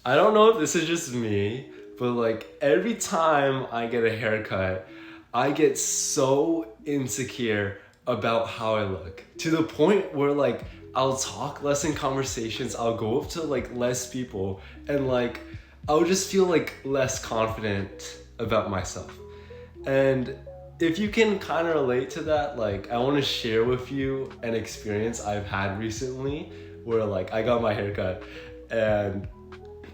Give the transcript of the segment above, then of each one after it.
I don't know if this is just me, but like every time I get a haircut, I get so insecure about how I look to the point where like I'll talk less in conversations, I'll go up to like less people, and like I'll just feel like less confident about myself. And if you can kind of relate to that, like I want to share with you an experience I've had recently where like I got my haircut and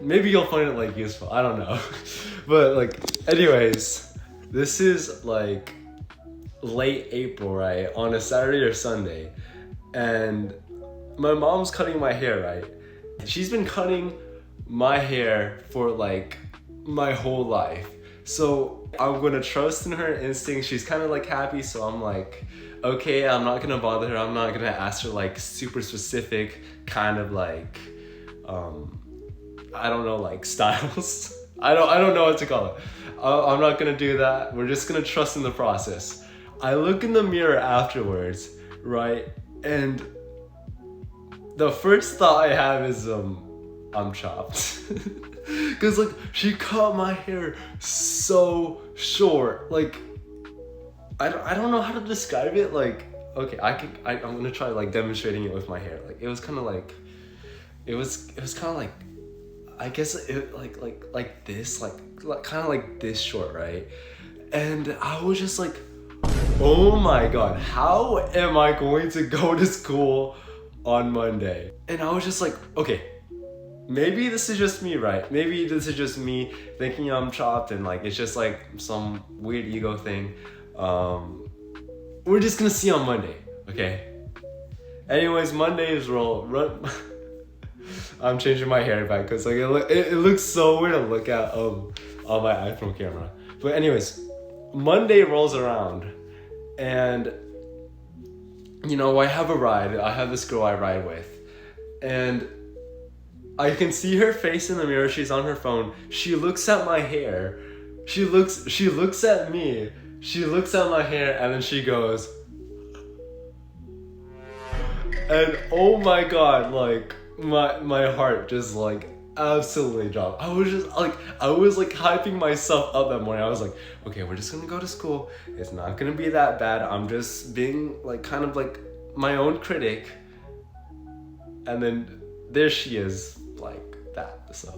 maybe you'll find it like useful. I don't know. But like anyways, this is like late April, right? On a Saturday or Sunday. And my mom's cutting my hair, right? She's been cutting my hair for like my whole life. So I'm gonna trust in her instinct. She's kind of like happy, so I'm like, okay, I'm not gonna bother her. I'm not gonna ask her like super specific kind of like, I don't know, like styles. I don't know what to call it. I'm not gonna do that. We're just gonna trust in the process. I look in the mirror afterwards, right? And the first thought I have is I'm chopped. Cause like she cut my hair so short. Like I don't know how to describe it. Like okay, I'm gonna try like demonstrating it with my hair. Like it was kind of like it was kind of like I guess it like this like kind of like this short, right? And I was just like, oh my god, how am I going to go to school on Monday? And I was just like, okay, maybe this is just me, right? Maybe this is just me thinking I'm chopped and like it's just like some weird ego thing. We're just gonna see on Monday, okay? Anyways, Mondays run. I'm changing my hair back because like it looks so weird to look at on my iPhone camera. But anyways, Monday rolls around and you know I have a ride. I have this girl I ride with, and I can see her face in the mirror. She's on her phone. She looks at my hair. She looks at me. She looks at my hair and then she goes, and oh my god, like my heart just like absolutely dropped. I was like hyping myself up that morning. I was like, okay, we're just gonna go to school. It's not gonna be that bad. I'm just being like kind of like my own critic. And then there she is like that. So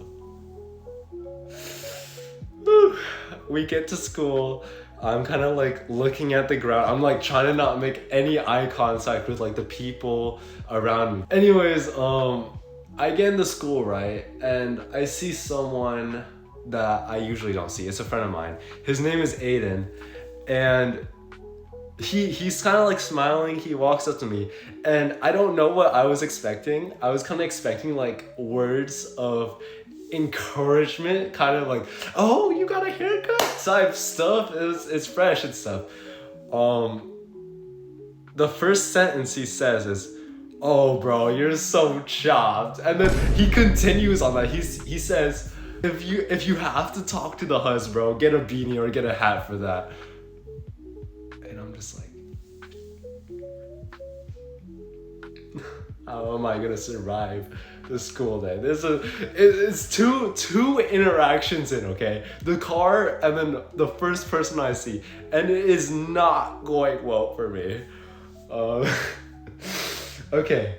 we get to school. I'm kind of like looking at the ground. I'm like trying to not make any eye contact with like the people around me. Anyways, I get into school, right? And I see someone that I usually don't see. It's a friend of mine. His name is Aiden. And he's kind of like smiling. He walks up to me and I don't know what I was expecting. I was kind of expecting like words of encouragement, kind of like, oh, you got a haircut type stuff. It's fresh and stuff. The first sentence he says is, oh bro, you're so chopped. And then he continues on that. He says, if you have to talk to the hus, bro, get a beanie or get a hat for that. And I'm just like, how am I gonna survive the school day? It's two interactions in, okay? The car and then the first person I see, and it is not going well for me. Okay,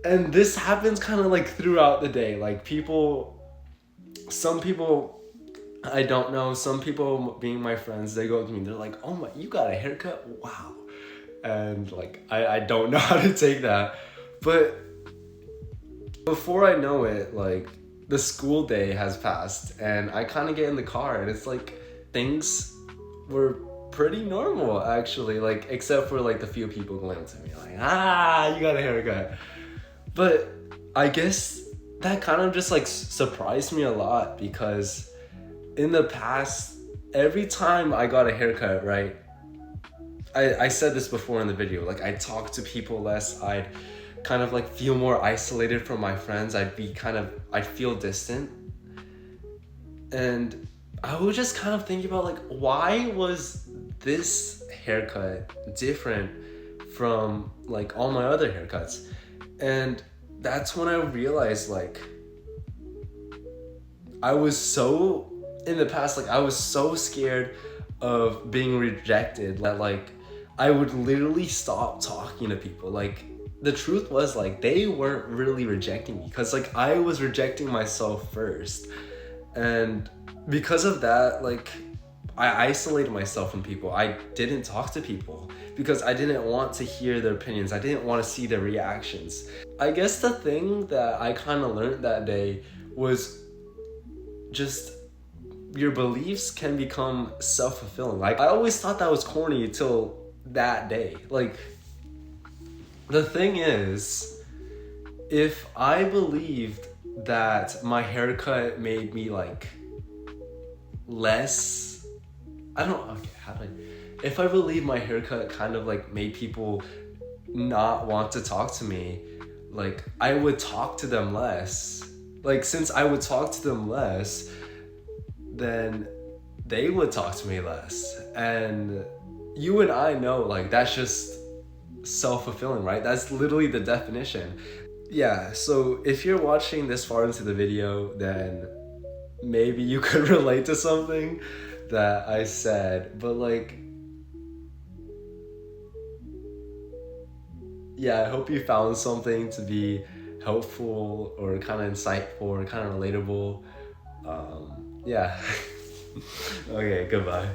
and this happens kind of like throughout the day. Like some people I don't know, some people being my friends, they go up to me, they're like, oh my, you got a haircut? Wow. And like I don't know how to take that. But before I know it, like the school day has passed and I kind of get in the car and it's like things were pretty normal actually, like except for like the few people going to me like, you got a haircut. But I guess that kind of just like surprised me a lot because in the past, every time I got a haircut, right, I said this before in the video, like I talk to people less, I'd kind of like feel more isolated from my friends, I'd feel distant. And I was just kind of thinking about like, why was this haircut different from like all my other haircuts? And that's when I realized like, I was so, in the past, like I was so scared of being rejected that like I would literally stop talking to people. Like the truth was like they weren't really rejecting me because like I was rejecting myself first. And because of that, like I isolated myself from people. I didn't talk to people because I didn't want to hear their opinions. I didn't want to see their reactions. I guess the thing that I kind of learned that day was just your beliefs can become self-fulfilling. Like I always thought that was corny until that day. Like the thing is, if I believed that my haircut made me like less, I don't, okay, how do I, if I believe my haircut kind of like made people not want to talk to me, like I would talk to them less. Like since I would talk to them less, then they would talk to me less. And you and I know like that's just self-fulfilling, right? That's literally the definition. Yeah, so if you're watching this far into the video, then maybe you could relate to something that I said, but like, yeah, I hope you found something to be helpful or kind of insightful or kind of relatable. Yeah. Okay, goodbye.